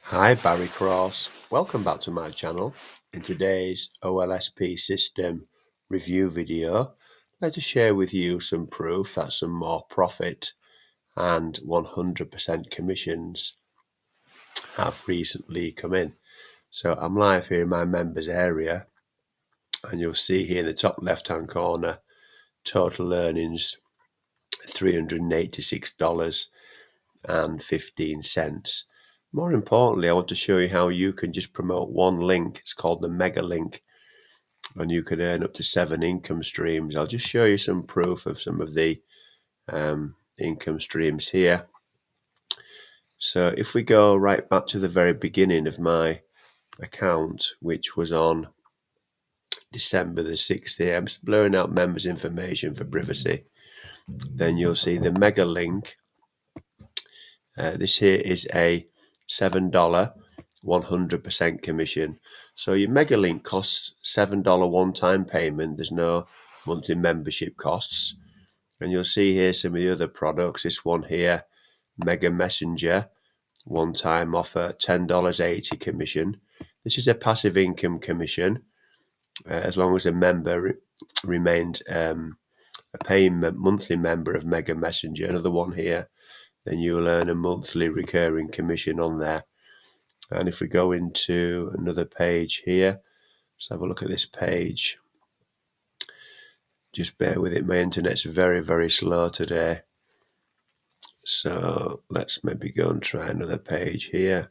Hi, Barry Cross. Welcome back to my channel. In today's OLSP System review video, I'd like to share with you some proof that some more profit and 100% commissions have recently come in. So I'm live here in my members area, and you'll see here in the top left-hand corner, total earnings $386.15. More importantly, I want to show you how you can just promote one link. It's called the mega link, and you can earn up to 7 income streams. I'll just show you some proof of some of the income streams here. So if we go right back to the very beginning of my account, which was on December the 6th here, I'm just blurring out members' information for privacy. Then you'll see the mega link. This here is a $7 100% commission. So your mega link costs $7 one-time payment. There's no monthly membership costs. And you'll see here some of the other products. This one here, Mega Messenger, one-time offer, $10.80 commission. This is a passive income commission, as long as a member remains a paying monthly member of Mega Messenger. Another one here, then you'll earn a monthly recurring commission on there. And if we go into another page here, let's have a look at this page. Just bear with it, my internet's very, very slow today. So let's maybe go and try another page here.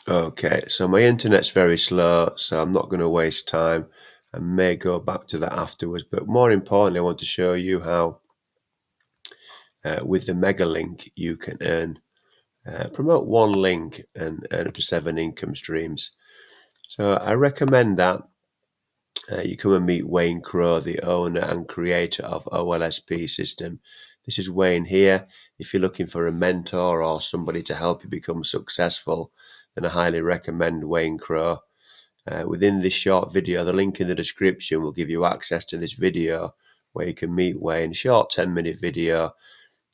Okay, so my internet's very slow, so I'm not going to waste time. I may go back to that afterwards, but more importantly, I want to show you how with the mega link you can earn, promote one link and earn up to 7 income streams. So I recommend that you come and meet Wayne Crowe, the owner and creator of OLSP System. This is Wayne here. If you're looking for a mentor or somebody to help you become successful, then I highly recommend Wayne Crowe. Within this short video, the link in the description will give you access to this video where you can meet Wayne, short 10-minute video,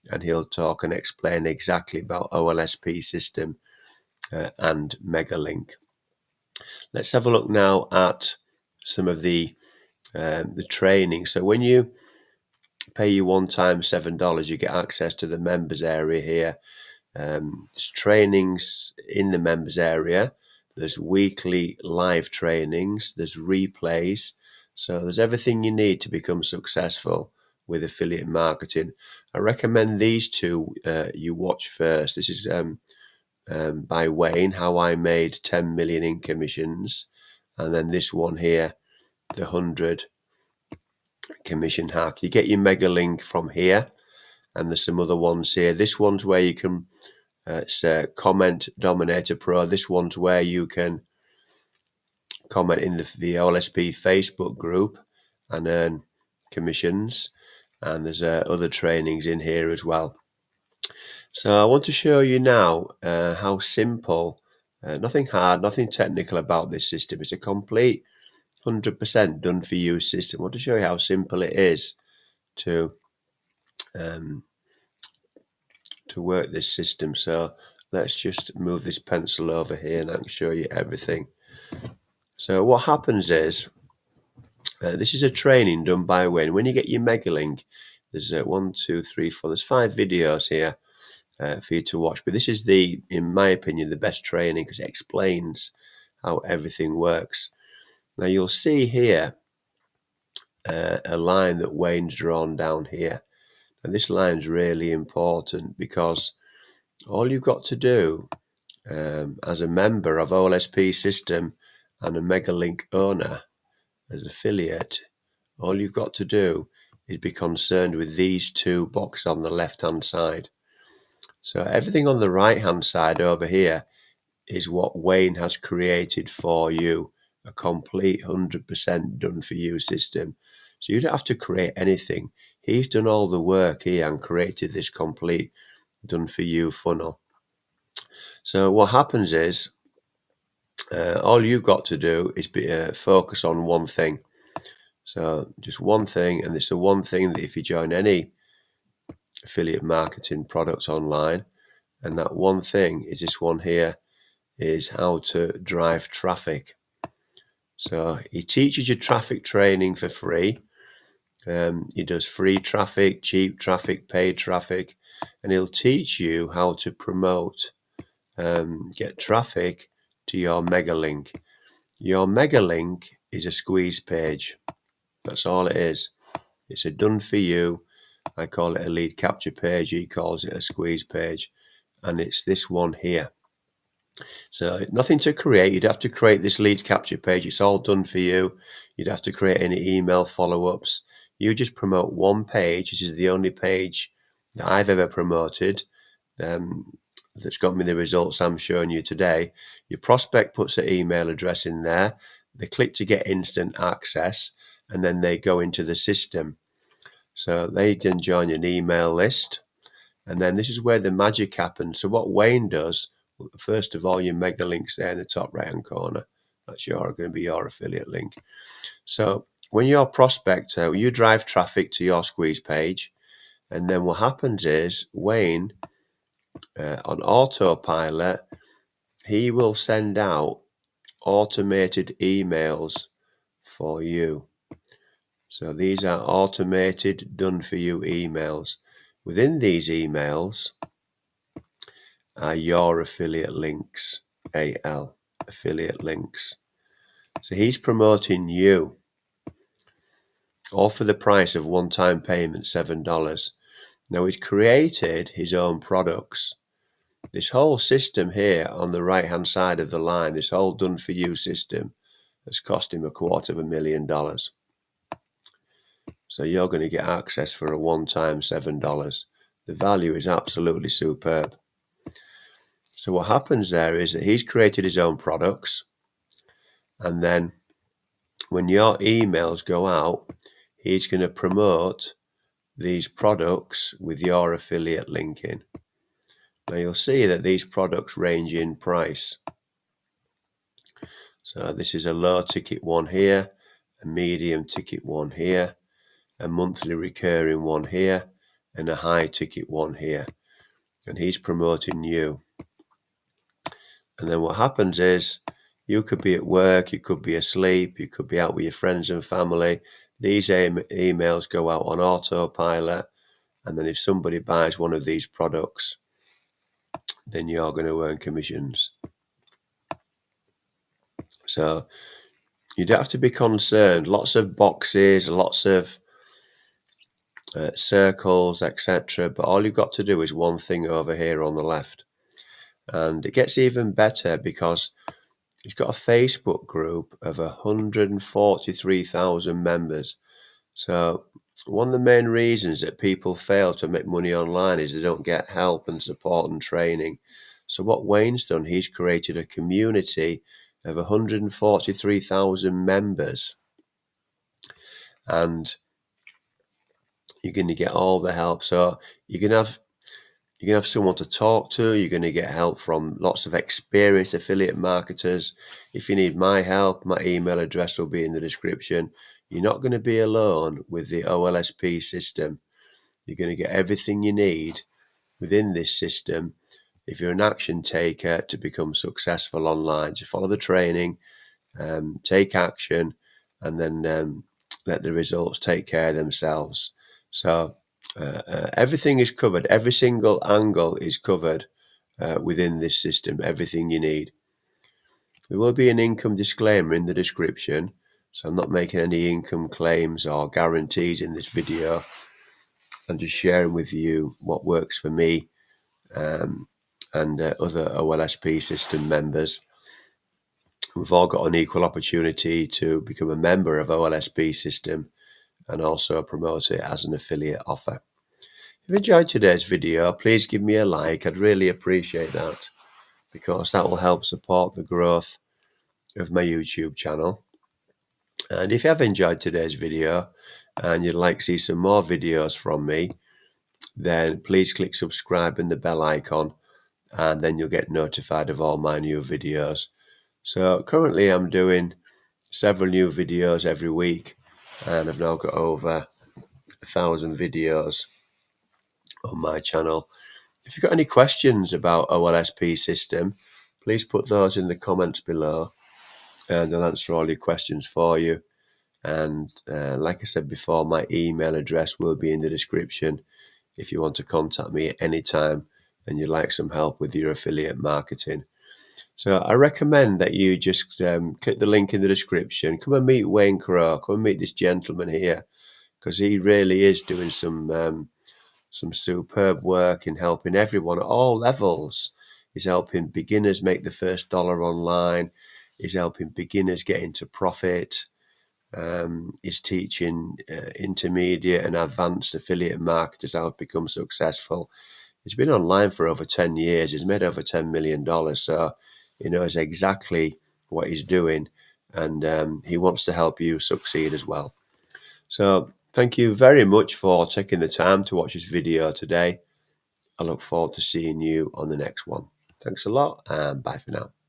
and he'll talk and explain exactly about OLSP System and Megalink. Let's have a look now at some of the training. So when you pay your one-time $7, you get access to the members area here. There's trainings in the members area. There's weekly live trainings. There's replays. So there's everything you need to become successful with affiliate marketing. I recommend these two you watch first. This is by Wayne, How I Made 10 Million in Commissions. And then this one here, the 100 commission hack. You get your mega link from here, and there's some other ones here. This one's where you can it's Comment Dominator Pro. This one's where you can comment in the OLSP Facebook group and earn commissions, and there's other trainings in here as well. So I want to show you now how simple, nothing hard, nothing technical about this system. It's a complete 100% done for you system. I want to show you how simple it is to work this system. So let's just move this pencil over here and I can show you everything. So what happens is, this is a training done by Wayne. When you get your mega link, there's 1, 2, 3, 4, there's 5 videos here for you to watch. But this is in my opinion, the best training because it explains how everything works. Now you'll see here a line that Wayne's drawn down here. And this line's really important because all you've got to do as a member of OLSP System and a Megalink owner, as an affiliate, all you've got to do is be concerned with these two boxes on the left-hand side. So everything on the right-hand side over here is what Wayne has created for you, a complete 100% done for you system. So you don't have to create anything. He's done all the work here and created this complete done for you funnel. So what happens is, all you've got to do is focus on one thing. So just one thing, and it's the one thing that if you join any affiliate marketing products online. And that one thing is this one here, is how to drive traffic. So he teaches you traffic training for free. He does free traffic, cheap traffic, paid traffic, and he'll teach you how to promote, get traffic to your mega link. Your mega link is a squeeze page. That's all it is. It's a done for you. I call it a lead capture page. He calls it a squeeze page. And it's this one here. So nothing to create. You'd have to create this lead capture page. It's all done for you. You'd have to create any email follow-ups. You just promote one page. This is the only page that I've ever promoted that's got me the results I'm showing you today. Your prospect puts their email address in there. They click to get instant access, and then they go into the system. So they can join an email list. And then this is where the magic happens. So what Wayne does, first of all, your mega links there in the top right hand corner. That's going to be your affiliate link. So when your prospect, you drive traffic to your squeeze page, and then what happens is Wayne, on autopilot, he will send out automated emails for you. So these are automated, done for you emails. Within these emails are your affiliate links, AL, affiliate links. So he's promoting you, all for the price of one-time payment, $7. Now he's created his own products. This whole system here on the right-hand side of the line, this whole done-for-you system, has cost him $250,000. So you're going to get access for a one-time $7. The value is absolutely superb. So what happens there is that he's created his own products, and then when your emails go out, he's going to promote these products with your affiliate link in. Now you'll see that these products range in price. So this is a low ticket one here, a medium ticket one here, a monthly recurring one here, and a high ticket one here. And he's promoting you. And then what happens is you could be at work, you could be asleep, you could be out with your friends and family. These emails go out on autopilot. And then if somebody buys one of these products, then you're going to earn commissions. So you don't have to be concerned. Lots of boxes, lots of circles, etc. But all you've got to do is one thing over here on the left. And it gets even better because he's got a Facebook group of 143,000 members. So one of the main reasons that people fail to make money online is they don't get help and support and training. So what Wayne's done, he's created a community of 143,000 members. And you're going to get all the help. So you can have someone to talk to. You're going to get help from lots of experienced affiliate marketers. If you need my help, my email address will be in the description. You're not going to be alone with the OLSP system. You're going to get everything you need within this system if you're an action taker to become successful online. Just follow the training, take action, and then let the results take care of themselves. So everything is covered. Every single angle is covered within this system, everything you need. There will be an income disclaimer in the description, so I'm not making any income claims or guarantees in this video. I'm just sharing with you what works for me and other OLSP system members. We've all got an equal opportunity to become a member of OLSP system and also promote it as an affiliate offer. If you enjoyed today's video, please give me a like. I'd really appreciate that because that will help support the growth of my YouTube channel. And if you have enjoyed today's video and you'd like to see some more videos from me, then please click subscribe and the bell icon, and then you'll get notified of all my new videos. So currently I'm doing several new videos every week, and I've now got over 1,000 videos on my channel. If you've got any questions about OLSP System, please put those in the comments below and I'll answer all your questions for you. And like I said before, my email address will be in the description if you want to contact me at any time and you'd like some help with your affiliate marketing. So I recommend that you just click the link in the description. Come and meet Wayne Crowe. Come and meet this gentleman here, because he really is doing some superb work in helping everyone at all levels. He's helping beginners make the first dollar online. He's helping beginners get into profit. He's teaching intermediate and advanced affiliate marketers how to become successful. He's been online for over 10 years. He's made over $10 million. So he knows exactly what he's doing, and he wants to help you succeed as well. So thank you very much for taking the time to watch this video today. I look forward to seeing you on the next one. Thanks a lot, and bye for now.